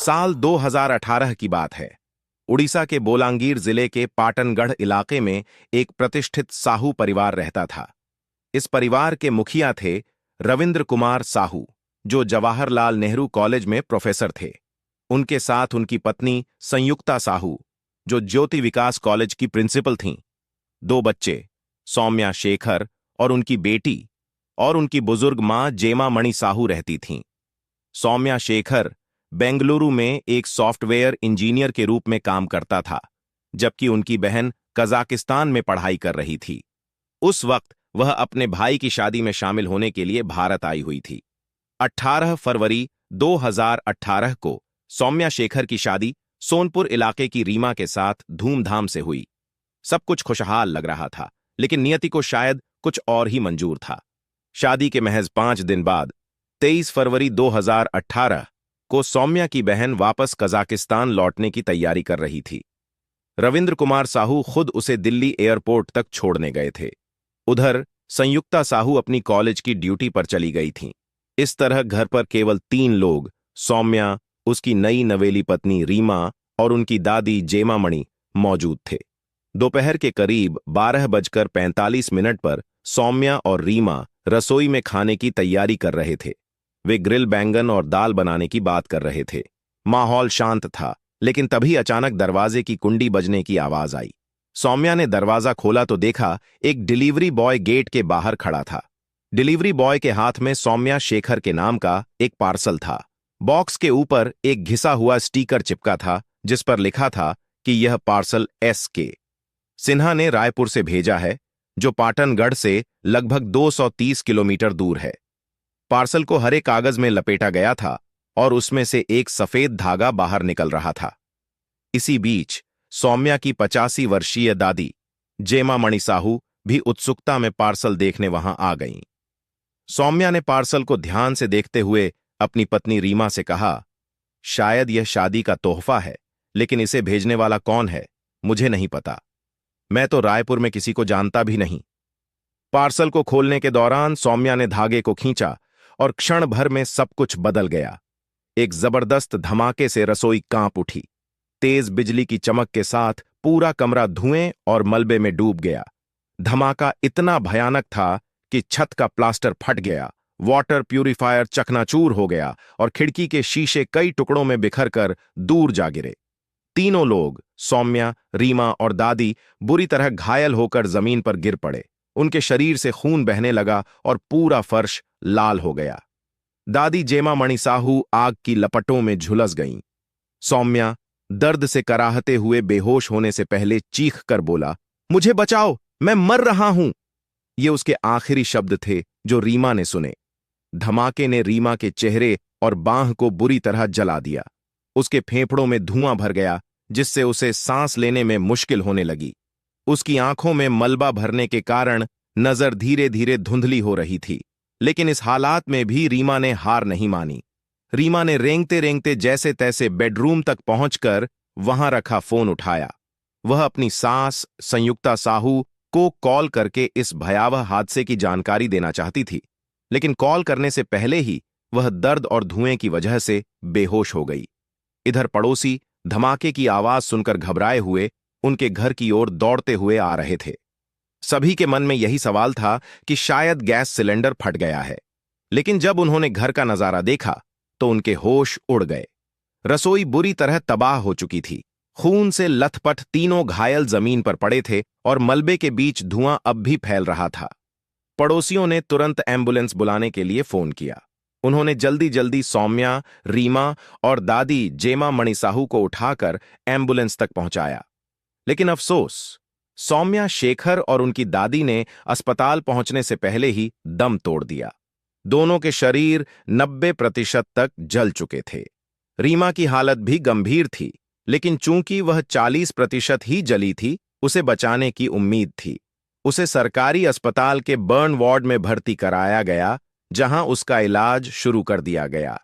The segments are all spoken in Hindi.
साल 2018 की बात है। उड़ीसा के बोलांगीर जिले के पाटनगढ़ इलाके में एक प्रतिष्ठित साहू परिवार रहता था। इस परिवार के मुखिया थे रविंद्र कुमार साहू, जो जवाहरलाल नेहरू कॉलेज में प्रोफेसर थे। उनके साथ उनकी पत्नी संयुक्ता साहू, जो ज्योति विकास कॉलेज की प्रिंसिपल थीं। दो बच्चे, सौम्या शेखर और उनकी बेटी, और उनकी बुजुर्ग मां जेमा मणि साहू रहती थीं। सौम्या शेखर बेंगलुरु में एक सॉफ्टवेयर इंजीनियर के रूप में काम करता था, जबकि उनकी बहन कजाकिस्तान में पढ़ाई कर रही थी। उस वक्त वह अपने भाई की शादी में शामिल होने के लिए भारत आई हुई थी। 18 फरवरी 2018 को सौम्या शेखर की शादी सोनपुर इलाके की रीमा के साथ धूमधाम से हुई। सब कुछ खुशहाल लग रहा था, लेकिन नियति को शायद कुछ और ही मंजूर था। शादी के महज 5 दिन बाद 23 फरवरी 2018 को सौम्या की बहन वापस कजाकिस्तान लौटने की तैयारी कर रही थी। रविंद्र कुमार साहू खुद उसे दिल्ली एयरपोर्ट तक छोड़ने गए थे। उधर संयुक्ता साहू अपनी कॉलेज की ड्यूटी पर चली गई थीं। इस तरह घर पर केवल 3 लोग, सौम्या, उसकी नई नवेली पत्नी रीमा और उनकी दादी जेमा मणि मौजूद थे। दोपहर के करीब 12:45 पर सौम्या और रीमा रसोई में खाने की तैयारी कर रहे थे। वे ग्रिल बैंगन और दाल बनाने की बात कर रहे थे। माहौल शांत था, लेकिन तभी अचानक दरवाजे की कुंडी बजने की आवाज आई। सौम्या ने दरवाजा खोला तो देखा एक डिलीवरी बॉय गेट के बाहर खड़ा था। डिलीवरी बॉय के हाथ में सौम्या शेखर के नाम का एक पार्सल था। बॉक्स के ऊपर एक घिसा हुआ स्टिकर चिपका था, जिस पर लिखा था कि यह पार्सल SK सिन्हा ने रायपुर से भेजा है, जो पाटनगढ़ से लगभग 230 किलोमीटर दूर है। पार्सल को हरे कागज में लपेटा गया था और उसमें से एक सफेद धागा बाहर निकल रहा था। इसी बीच सौम्या की 85 वर्षीय दादी जेमा मणि साहू भी उत्सुकता में पार्सल देखने वहां आ गईं। सौम्या ने पार्सल को ध्यान से देखते हुए अपनी पत्नी रीमा से कहा, शायद यह शादी का तोहफा है, लेकिन इसे भेजने वाला कौन है मुझे नहीं पता। मैं तो रायपुर में किसी को जानता भी नहीं। पार्सल को खोलने के दौरान सौम्या ने धागे को खींचा और क्षण भर में सब कुछ बदल गया। एक जबरदस्त धमाके से रसोई कांप उठी। तेज बिजली की चमक के साथ पूरा कमरा धुएं और मलबे में डूब गया। धमाका इतना भयानक था कि छत का प्लास्टर फट गया, वाटर प्यूरिफायर चकनाचूर हो गया और खिड़की के शीशे कई टुकड़ों में बिखर कर दूर जा गिरे। तीनों लोग, सौम्या, रीमा और दादी, बुरी तरह घायल होकर जमीन पर गिर पड़े। उनके शरीर से खून बहने लगा और पूरा फर्श लाल हो गया। दादी जेमा मणि साहू आग की लपटों में झुलस गईं। सौम्या दर्द से कराहते हुए बेहोश होने से पहले चीख कर बोला, मुझे बचाओ, मैं मर रहा हूं। ये उसके आखिरी शब्द थे जो रीमा ने सुने। धमाके ने रीमा के चेहरे और बांह को बुरी तरह जला दिया। उसके फेफड़ों में धुआं भर गया, जिससे उसे सांस लेने में मुश्किल होने लगी। उसकी आंखों में मलबा भरने के कारण नजर धीरे धीरे धुंधली हो रही थी, लेकिन इस हालात में भी रीमा ने हार नहीं मानी। रीमा ने रेंगते रेंगते जैसे तैसे बेडरूम तक पहुंचकर वहां रखा फोन उठाया। वह अपनी सास संयुक्ता साहू को कॉल करके इस भयावह हादसे की जानकारी देना चाहती थी, लेकिन कॉल करने से पहले ही वह दर्द और धुएं की वजह से बेहोश हो गई। इधर पड़ोसी धमाके की आवाज सुनकर घबराए हुए उनके घर की ओर दौड़ते हुए आ रहे थे। सभी के मन में यही सवाल था कि शायद गैस सिलेंडर फट गया है, लेकिन जब उन्होंने घर का नजारा देखा तो उनके होश उड़ गए। रसोई बुरी तरह तबाह हो चुकी थी। खून से लथपथ तीनों घायल जमीन पर पड़े थे और मलबे के बीच धुआं अब भी फैल रहा था। पड़ोसियों ने तुरंत एम्बुलेंस बुलाने के लिए फोन किया। उन्होंने जल्दी जल्दी सौम्या, रीमा और दादी जेमा मणि साहू को उठाकर एम्बुलेंस तक पहुंचाया। लेकिन अफसोस, सौम्या शेखर और उनकी दादी ने अस्पताल पहुंचने से पहले ही दम तोड़ दिया। दोनों के शरीर 90% तक जल चुके थे। रीमा की हालत भी गंभीर थी, लेकिन चूंकि वह 40% ही जली थी, उसे बचाने की उम्मीद थी। उसे सरकारी अस्पताल के बर्न वार्ड में भर्ती कराया गया, जहां उसका इलाज शुरू कर दिया गया।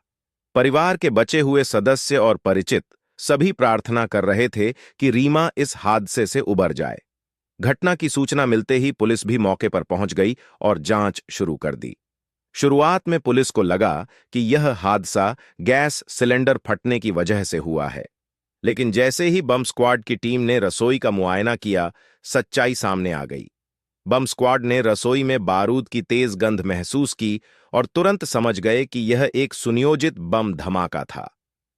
परिवार के बचे हुए सदस्य और परिचित सभी प्रार्थना कर रहे थे कि रीमा इस हादसे से उबर जाए। घटना की सूचना मिलते ही पुलिस भी मौके पर पहुंच गई और जांच शुरू कर दी। शुरुआत में पुलिस को लगा कि यह हादसा गैस सिलेंडर फटने की वजह से हुआ है, लेकिन जैसे ही बम स्क्वाड की टीम ने रसोई का मुआयना किया, सच्चाई सामने आ गई। बम स्क्वाड ने रसोई में बारूद की तेज गंध महसूस की और तुरंत समझ गए कि यह एक सुनियोजित बम धमाका था।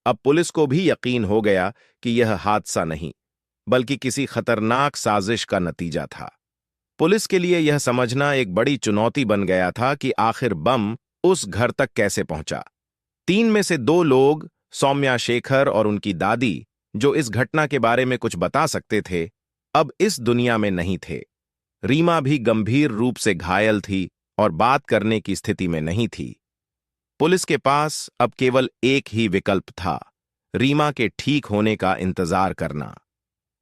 अब पुलिस को भी यकीन हो गया कि यह हादसा नहीं, बल्कि किसी खतरनाक साजिश का नतीजा था। पुलिस के लिए यह समझना एक बड़ी चुनौती बन गया था कि आखिर बम उस घर तक कैसे पहुंचा। 3 में से 2 लोग, सौम्या शेखर और उनकी दादी, जो इस घटना के बारे में कुछ बता सकते थे, अब इस दुनिया में नहीं थे। रीमा भी गंभीर रूप से घायल थी और बात करने की स्थिति में नहीं थी। पुलिस के पास अब केवल एक ही विकल्प था, रीमा के ठीक होने का इंतजार करना।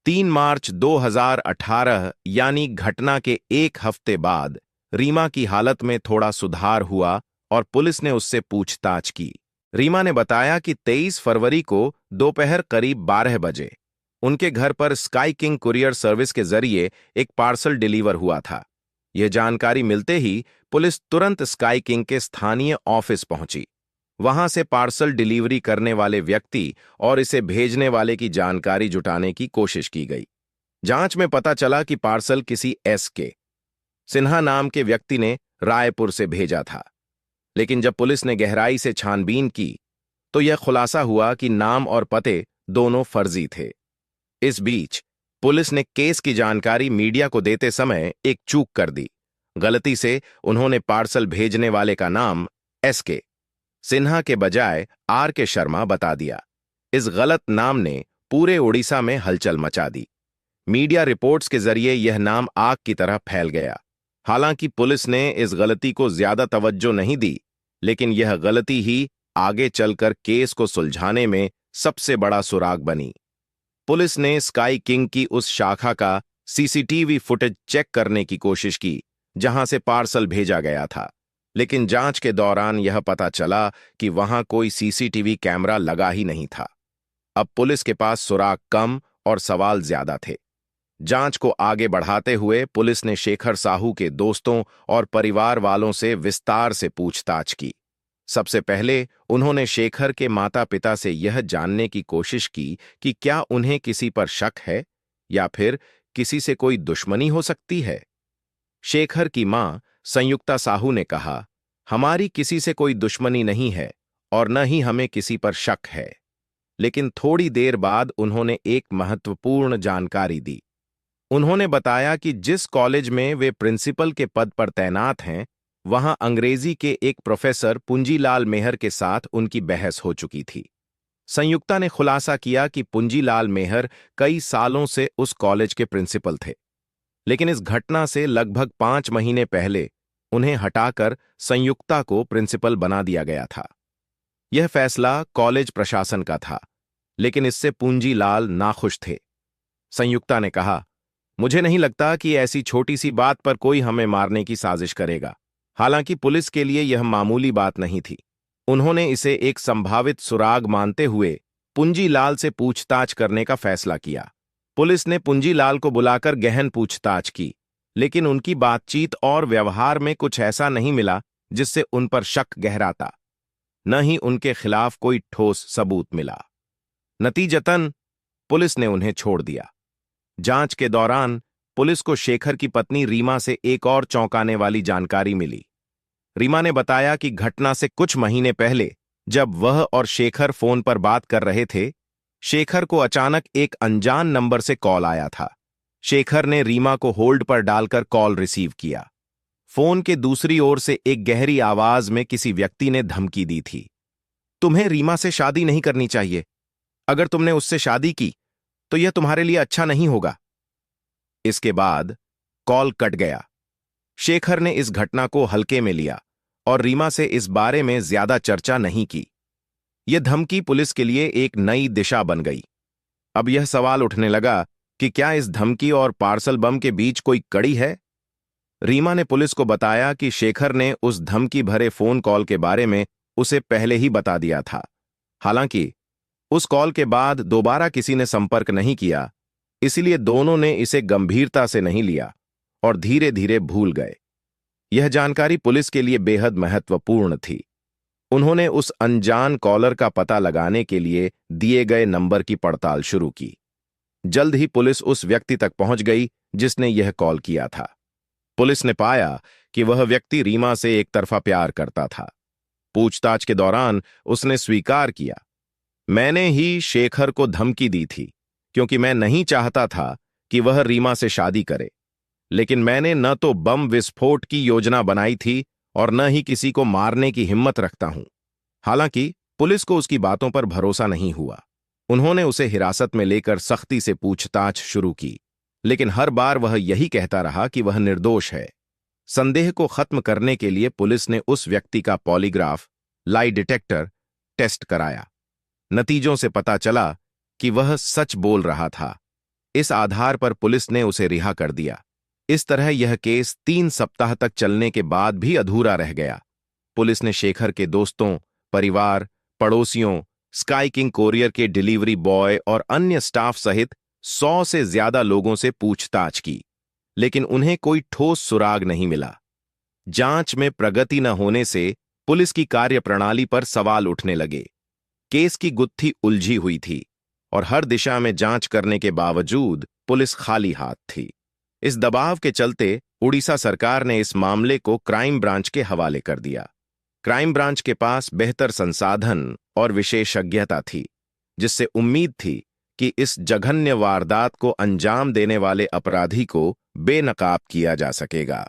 3 मार्च 2018 यानी घटना के 1 हफ्ते बाद रीमा की हालत में थोड़ा सुधार हुआ और पुलिस ने उससे पूछताछ की। रीमा ने बताया कि 23 फरवरी को दोपहर करीब 12 बजे उनके घर पर स्काई किंग कुरियर सर्विस के जरिए एक पार्सल डिलीवर हुआ था। यह जानकारी मिलते ही पुलिस तुरंत स्काई किंग के स्थानीय ऑफिस पहुंची। वहां से पार्सल डिलीवरी करने वाले व्यक्ति और इसे भेजने वाले की जानकारी जुटाने की कोशिश की गई। जांच में पता चला कि पार्सल किसी SK सिन्हा नाम के व्यक्ति ने रायपुर से भेजा था, लेकिन जब पुलिस ने गहराई से छानबीन की तो यह खुलासा हुआ कि नाम और पते दोनों फर्जी थे। इस बीच पुलिस ने केस की जानकारी मीडिया को देते समय एक चूक कर दी। गलती से उन्होंने पार्सल भेजने वाले का नाम SK सिन्हा के बजाय RK शर्मा बता दिया। इस गलत नाम ने पूरे उड़ीसा में हलचल मचा दी। मीडिया रिपोर्ट्स के जरिए यह नाम आग की तरह फैल गया। हालांकि पुलिस ने इस गलती को ज्यादा तवज्जो नहीं दी, लेकिन यह गलती ही आगे चलकर केस को सुलझाने में सबसे बड़ा सुराग बनी। पुलिस ने स्काई किंग की उस शाखा का CCTV फुटेज चेक करने की कोशिश की जहां से पार्सल भेजा गया था, लेकिन जांच के दौरान यह पता चला कि वहां कोई CCTV कैमरा लगा ही नहीं था। अब पुलिस के पास सुराग कम और सवाल ज्यादा थे। जांच को आगे बढ़ाते हुए पुलिस ने शेखर साहू के दोस्तों और परिवार वालों से विस्तार से पूछताछ की। सबसे पहले उन्होंने शेखर के माता-पिता से यह जानने की कोशिश की कि क्या उन्हें किसी पर शक है या फिर किसी से कोई दुश्मनी हो सकती है। शेखर की मां संयुक्ता साहू ने कहा, हमारी किसी से कोई दुश्मनी नहीं है और न ही हमें किसी पर शक है। लेकिन थोड़ी देर बाद उन्होंने एक महत्वपूर्ण जानकारी दी। उन्होंने बताया कि जिस कॉलेज में वे प्रिंसिपल के पद पर तैनात हैं, वहां अंग्रेजी के एक प्रोफेसर पुंजीलाल मेहर के साथ उनकी बहस हो चुकी थी। संयुक्ता ने खुलासा किया कि पुंजीलाल मेहर कई सालों से उस कॉलेज के प्रिंसिपल थे, लेकिन इस घटना से लगभग 5 महीने पहले उन्हें हटाकर संयुक्ता को प्रिंसिपल बना दिया गया था। यह फैसला कॉलेज प्रशासन का था, लेकिन इससे पुंजीलाल नाखुश थे। संयुक्ता ने कहा, मुझे नहीं लगता कि ऐसी छोटी सी बात पर कोई हमें मारने की साजिश करेगा। हालांकि पुलिस के लिए यह मामूली बात नहीं थी। उन्होंने इसे एक संभावित सुराग मानते हुए पुंजीलाल से पूछताछ करने का फैसला किया। पुलिस ने पुंजीलाल को बुलाकर गहन पूछताछ की, लेकिन उनकी बातचीत और व्यवहार में कुछ ऐसा नहीं मिला जिससे उन पर शक गहराता। न ही उनके खिलाफ कोई ठोस सबूत मिला। नतीजतन पुलिस ने उन्हें छोड़ दिया। जांच के दौरान पुलिस को शेखर की पत्नी रीमा से एक और चौंकाने वाली जानकारी मिली। रीमा ने बताया कि घटना से कुछ महीने पहले जब वह और शेखर फोन पर बात कर रहे थे, शेखर को अचानक एक अनजान नंबर से कॉल आया था। शेखर ने रीमा को होल्ड पर डालकर कॉल रिसीव किया। फोन के दूसरी ओर से एक गहरी आवाज में किसी व्यक्ति ने धमकी दी थी, तुम्हें रीमा से शादी नहीं करनी चाहिए। अगर तुमने उससे शादी की तो यह तुम्हारे लिए अच्छा नहीं होगा। इसके बाद कॉल कट गया। शेखर ने इस घटना को हल्के में लिया और रीमा से इस बारे में ज्यादा चर्चा नहीं की। यह धमकी पुलिस के लिए एक नई दिशा बन गई। अब यह सवाल उठने लगा कि क्या इस धमकी और पार्सल बम के बीच कोई कड़ी है। रीमा ने पुलिस को बताया कि शेखर ने उस धमकी भरे फोन कॉल के बारे में उसे पहले ही बता दिया था। हालांकि उस कॉल के बाद दोबारा किसी ने संपर्क नहीं किया, इसलिए दोनों ने इसे गंभीरता से नहीं लिया और धीरे धीरे भूल गए। यह जानकारी पुलिस के लिए बेहद महत्वपूर्ण थी। उन्होंने उस अनजान कॉलर का पता लगाने के लिए दिए गए नंबर की पड़ताल शुरू की। जल्द ही पुलिस उस व्यक्ति तक पहुंच गई जिसने यह कॉल किया था। पुलिस ने पाया कि वह व्यक्ति रीमा से एक तरफा प्यार करता था। पूछताछ के दौरान उसने स्वीकार किया, मैंने ही शेखर को धमकी दी थी क्योंकि मैं नहीं चाहता था कि वह रीमा से शादी करे, लेकिन मैंने न तो बम विस्फोट की योजना बनाई थी और न ही किसी को मारने की हिम्मत रखता हूं। हालांकि पुलिस को उसकी बातों पर भरोसा नहीं हुआ। उन्होंने उसे हिरासत में लेकर सख्ती से पूछताछ शुरू की, लेकिन हर बार वह यही कहता रहा कि वह निर्दोष है। संदेह को खत्म करने के लिए पुलिस ने उस व्यक्ति का पॉलीग्राफ, लाई डिटेक्टर टेस्ट कराया। नतीजों से पता चला कि वह सच बोल रहा था। इस आधार पर पुलिस ने उसे रिहा कर दिया। इस तरह यह केस 3 सप्ताह तक चलने के बाद भी अधूरा रह गया। पुलिस ने शेखर के दोस्तों, परिवार, पड़ोसियों, स्काई किंग कोरियर के डिलीवरी बॉय और अन्य स्टाफ सहित 100 से ज्यादा लोगों से पूछताछ की, लेकिन उन्हें कोई ठोस सुराग नहीं मिला। जांच में प्रगति न होने से पुलिस की कार्यप्रणाली पर सवाल उठने लगे। केस की गुत्थी उलझी हुई थी और हर दिशा में जांच करने के बावजूद पुलिस खाली हाथ थी। इस दबाव के चलते उड़ीसा सरकार ने इस मामले को क्राइम ब्रांच के हवाले कर दिया। क्राइम ब्रांच के पास बेहतर संसाधन और विशेषज्ञता थी, जिससे उम्मीद थी कि इस जघन्य वारदात को अंजाम देने वाले अपराधी को बेनकाब किया जा सकेगा।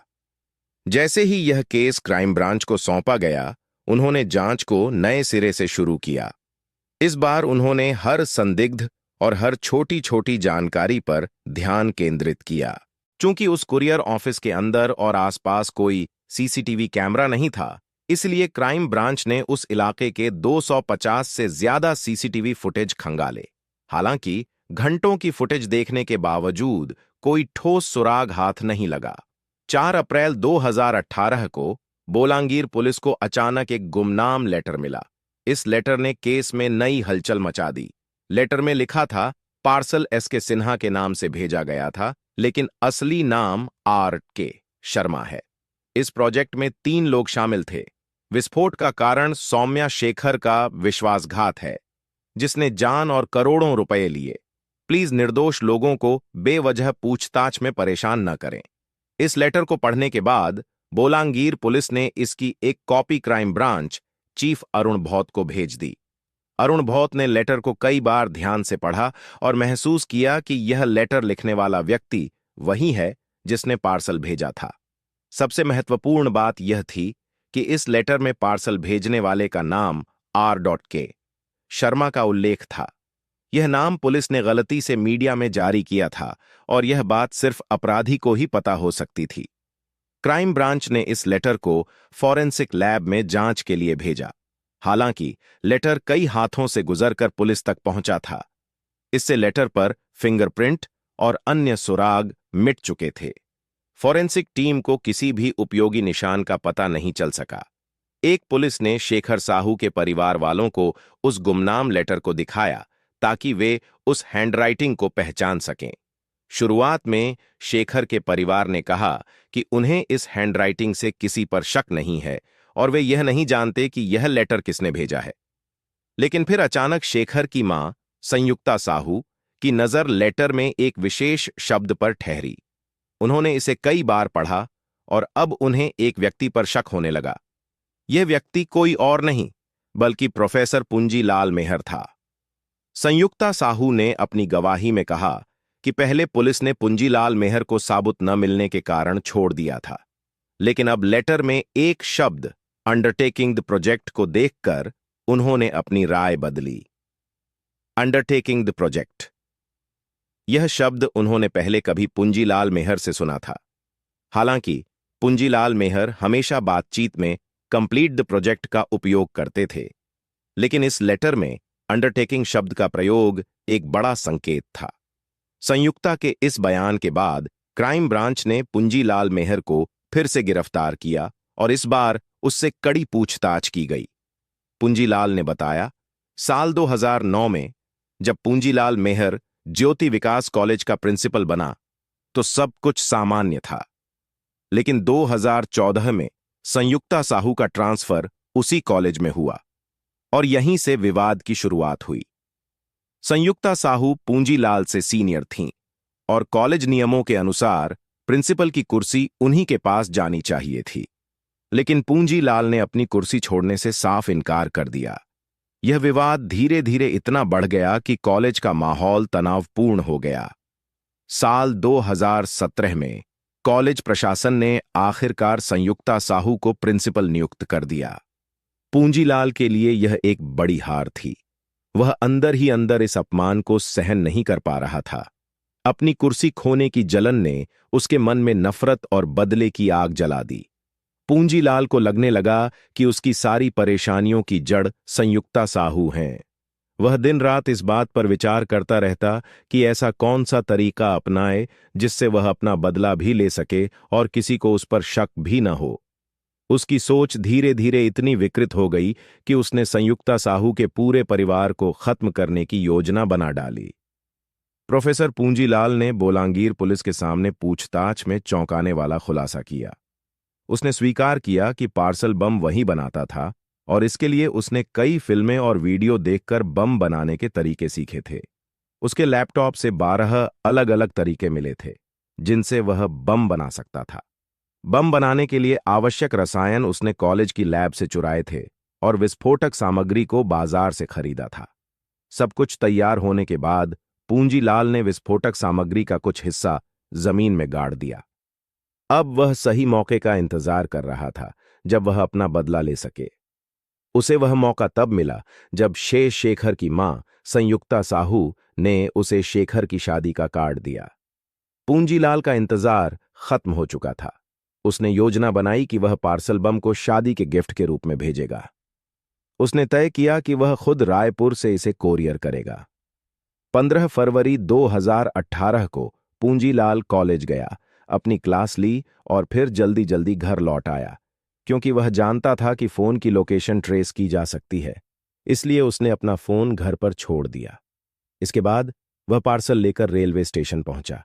जैसे ही यह केस क्राइम ब्रांच को सौंपा गया, उन्होंने जांच को नए सिरे से शुरू किया। इस बार उन्होंने हर संदिग्ध और हर छोटी छोटी जानकारी पर ध्यान केंद्रित किया। चूंकि उस कुरियर ऑफिस के अंदर और आसपास कोई सीसीटीवी कैमरा नहीं था, इसलिए क्राइम ब्रांच ने उस इलाके के 250 से ज्यादा सीसीटीवी फुटेज खंगाले। हालांकि घंटों की फुटेज देखने के बावजूद कोई ठोस सुराग हाथ नहीं लगा। 4 अप्रैल 2018 को बोलांगीर पुलिस को अचानक एक गुमनाम लेटर मिला। इस लेटर ने केस में नई हलचल मचा दी। लेटर में लिखा था, पार्सल एस.के. सिन्हा के नाम से भेजा गया था, लेकिन असली नाम आर.के. शर्मा है। इस प्रोजेक्ट में 3 लोग शामिल थे। विस्फोट का कारण सौम्या शेखर का विश्वासघात है, जिसने जान और करोड़ों रुपए लिए। प्लीज निर्दोष लोगों को बेवजह पूछताछ में परेशान न करें। इस लेटर को पढ़ने के बाद बोलांगीर पुलिस ने इसकी एक copy crime branch chief Arun भौत को भेज दी। अरुण भौत ने लेटर को कई बार ध्यान से पढ़ा और महसूस किया कि यह लेटर लिखने वाला व्यक्ति वही है जिसने पार्सल भेजा था। सबसे महत्वपूर्ण बात यह थी कि इस लेटर में पार्सल भेजने वाले का नाम R.K. शर्मा का उल्लेख था। यह नाम पुलिस ने गलती से मीडिया में जारी किया था और यह बात सिर्फ अपराधी को ही पता हो सकती थी। क्राइम ब्रांच ने इस लेटर को फॉरेंसिक लैब में जांच के लिए भेजा। हालांकि लेटर कई हाथों से गुजरकर पुलिस तक पहुंचा था। इससे लेटर पर फिंगरप्रिंट और अन्य सुराग मिट चुके थे। फॉरेंसिक टीम को किसी भी उपयोगी निशान का पता नहीं चल सका। एक पुलिस ने शेखर साहू के परिवार वालों को उस गुमनाम लेटर को दिखाया ताकि वे उस हैंडराइटिंग को पहचान सकें। शुरुआत में शेखर के परिवार ने कहा कि उन्हें इस हैंडराइटिंग से किसी पर शक नहीं है और वे यह नहीं जानते कि यह लेटर किसने भेजा है। लेकिन फिर अचानक शेखर की मां संयुक्ता साहू की नजर लेटर में एक विशेष शब्द पर ठहरी। उन्होंने इसे कई बार पढ़ा और अब उन्हें एक व्यक्ति पर शक होने लगा। यह व्यक्ति कोई और नहीं बल्कि प्रोफेसर पुंजीलाल मेहर था। संयुक्ता साहू ने अपनी गवाही में कहा कि पहले पुलिस ने पुंजीलाल मेहर को साबुत न मिलने के कारण छोड़ दिया था, लेकिन अब लेटर में एक शब्द अंडरटेकिंग द प्रोजेक्ट को देखकर उन्होंने अपनी राय बदली। अंडरटेकिंग द प्रोजेक्ट, यह शब्द उन्होंने पहले कभी पुंजीलाल मेहर से सुना था। हालांकि पुंजीलाल मेहर हमेशा बातचीत में कंप्लीट द प्रोजेक्ट का उपयोग करते थे, लेकिन इस लेटर में अंडरटेकिंग शब्द का प्रयोग एक बड़ा संकेत था। संयुक्ता के इस बयान के बाद क्राइम ब्रांच ने पुंजीलाल मेहर को फिर से गिरफ्तार किया और इस बार उससे कड़ी पूछताछ की गई। पुंजीलाल ने बताया, साल 2009 में जब पुंजीलाल मेहर ज्योति विकास कॉलेज का प्रिंसिपल बना तो सब कुछ सामान्य था, लेकिन 2014 में संयुक्ता साहू का ट्रांसफर उसी कॉलेज में हुआ और यहीं से विवाद की शुरुआत हुई। संयुक्ता साहू पूंजीलाल से सीनियर थीं और कॉलेज नियमों के अनुसार प्रिंसिपल की कुर्सी उन्हीं के पास जानी चाहिए थी, लेकिन पूंजीलाल ने अपनी कुर्सी छोड़ने से साफ इनकार कर दिया। यह विवाद धीरे धीरे इतना बढ़ गया कि कॉलेज का माहौल तनावपूर्ण हो गया। साल 2017 में कॉलेज प्रशासन ने आखिरकार संयुक्ता साहू को प्रिंसिपल नियुक्त कर दिया। पूंजीलाल के लिए यह एक बड़ी हार थी। वह अंदर ही अंदर इस अपमान को सहन नहीं कर पा रहा था। अपनी कुर्सी खोने की जलन ने उसके मन में नफरत और बदले की आग जला दी। पूंजीलाल को लगने लगा कि उसकी सारी परेशानियों की जड़ संयुक्ता साहू हैं। वह दिन रात इस बात पर विचार करता रहता कि ऐसा कौन सा तरीका अपनाए जिससे वह अपना बदला भी ले सके और किसी को उस पर शक भी न हो। उसकी सोच धीरे धीरे इतनी विकृत हो गई कि उसने संयुक्ता साहू के पूरे परिवार को खत्म करने की योजना बना डाली। प्रोफेसर पूंजीलाल ने बोलांगीर पुलिस के सामने पूछताछ में चौंकाने वाला खुलासा किया। उसने स्वीकार किया कि पार्सल बम वही बनाता था और इसके लिए उसने कई फिल्में और वीडियो देखकर बम बनाने के तरीके सीखे थे। उसके लैपटॉप से 12 अलग अलग तरीके मिले थे जिनसे वह बम बना सकता था। बम बनाने के लिए आवश्यक रसायन उसने कॉलेज की लैब से चुराए थे और विस्फोटक सामग्री को बाजार से खरीदा था। सब कुछ तैयार होने के बाद पूंजीलाल ने विस्फोटक सामग्री का कुछ हिस्सा जमीन में गाड़ दिया। अब वह सही मौके का इंतजार कर रहा था जब वह अपना बदला ले सके। उसे वह मौका तब मिला जब शेखर की मां संयुक्ता साहू ने उसे शेखर की शादी का कार्ड दिया। पूंजीलाल का इंतजार खत्म हो चुका था। उसने योजना बनाई कि वह पार्सल बम को शादी के गिफ्ट के रूप में भेजेगा। उसने तय किया कि वह खुद रायपुर से इसे कोरियर करेगा। 15 फरवरी 2018 को पूंजीलाल कॉलेज गया, अपनी क्लास ली और फिर जल्दी जल्दी घर लौट आया। क्योंकि वह जानता था कि फोन की लोकेशन ट्रेस की जा सकती है, इसलिए उसने अपना फोन घर पर छोड़ दिया। इसके बाद वह पार्सल लेकर रेलवे स्टेशन पहुंचा,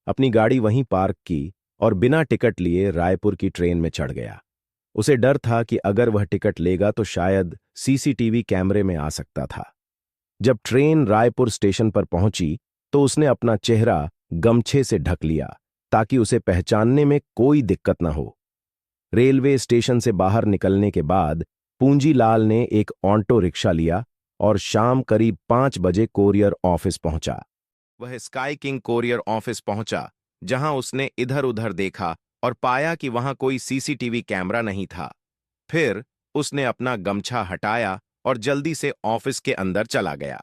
अपनी गाड़ी वहीं पार्क की और बिना टिकट लिए रायपुर की ट्रेन में चढ़ गया। उसे डर था कि अगर वह टिकट लेगा तो शायद सीसीटीवी कैमरे में आ सकता था। जब ट्रेन रायपुर स्टेशन पर पहुंची तो उसने अपना चेहरा गमछे से ढक लिया ताकि उसे पहचानने में कोई दिक्कत न हो। रेलवे स्टेशन से बाहर निकलने के बाद पूंजीलाल ने एक ऑटो रिक्शा लिया और शाम करीब 5 बजे कोरियर ऑफिस पहुंचा। वह स्काई किंग कोरियर ऑफिस पहुंचा, जहां उसने इधर उधर देखा और पाया कि वहां कोई सीसीटीवी कैमरा नहीं था। फिर उसने अपना गमछा हटाया और जल्दी से ऑफिस के अंदर चला गया।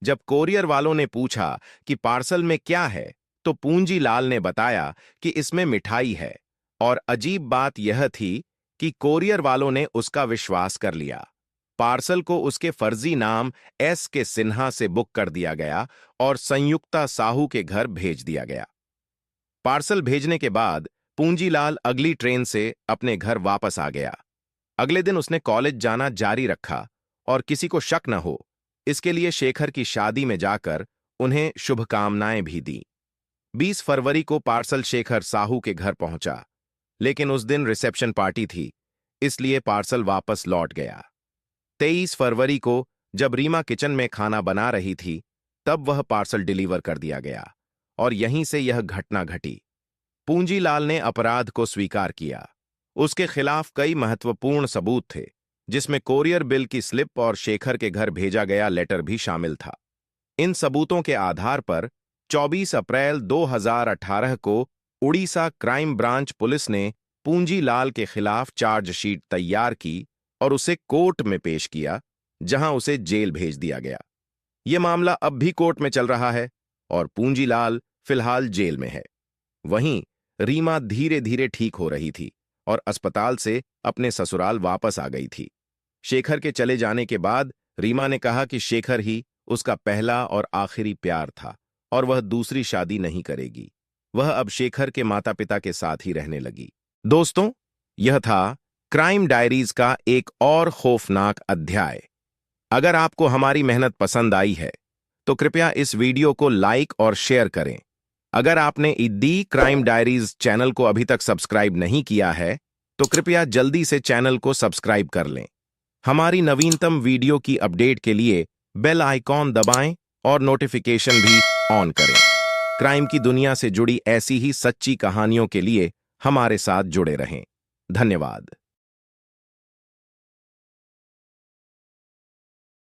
जब कोरियर वालों ने पूछा कि पार्सल में क्या है, तो पूंजीलाल ने बताया कि इसमें मिठाई है, और अजीब बात यह थी कि कोरियर वालों ने उसका विश्वास कर लिया। पार्सल को उसके फर्जी नाम के सिन्हा से बुक कर दिया गया और संयुक्ता साहू के घर भेज दिया गया। पार्सल भेजने के बाद पूंजीलाल अगली ट्रेन से अपने घर वापस आ गया। अगले दिन उसने कॉलेज जाना जारी रखा और किसी को शक न हो, इसके लिए शेखर की शादी में जाकर उन्हें शुभकामनाएं भी दी। 20 फरवरी को पार्सल शेखर साहू के घर पहुंचा, लेकिन उस दिन रिसेप्शन पार्टी थी, इसलिए पार्सल वापस लौट गया। 23 फरवरी को जब रीमा किचन में खाना बना रही थी, तब वह पार्सल डिलीवर कर दिया गया और यहीं से यह घटना घटी। पूंजीलाल ने अपराध को स्वीकार किया। उसके खिलाफ कई महत्वपूर्ण सबूत थे, जिसमें कोरियर बिल की स्लिप और शेखर के घर भेजा गया लेटर भी शामिल था। इन सबूतों के आधार पर 24 अप्रैल 2018 को उड़ीसा क्राइम ब्रांच पुलिस ने पूंजीलाल के खिलाफ चार्जशीट तैयार की और उसे कोर्ट में पेश किया, जहां उसे जेल भेज दिया गया। यह मामला अब भी कोर्ट में चल रहा है और पूंजीलाल फिलहाल जेल में है। वहीं रीमा धीरे धीरे ठीक हो रही थी और अस्पताल से अपने ससुराल वापस आ गई थी। शेखर के चले जाने के बाद रीमा ने कहा कि शेखर ही उसका पहला और आखिरी प्यार था और वह दूसरी शादी नहीं करेगी। वह अब शेखर के माता पिता के साथ ही रहने लगी। दोस्तों, यह था क्राइम डायरीज का एक और खौफनाक अध्याय। अगर आपको हमारी मेहनत पसंद आई है तो कृपया इस वीडियो को लाइक और शेयर करें। अगर आपने दी क्राइम डायरीज चैनल को अभी तक सब्सक्राइब नहीं किया है, तो कृपया जल्दी से चैनल को सब्सक्राइब कर लें। हमारी नवीनतम वीडियो की अपडेट के लिए बेल आइकॉन दबाएं और नोटिफिकेशन भी ऑन करें। क्राइम की दुनिया से जुड़ी ऐसी ही सच्ची कहानियों के लिए हमारे साथ जुड़े रहें। धन्यवाद।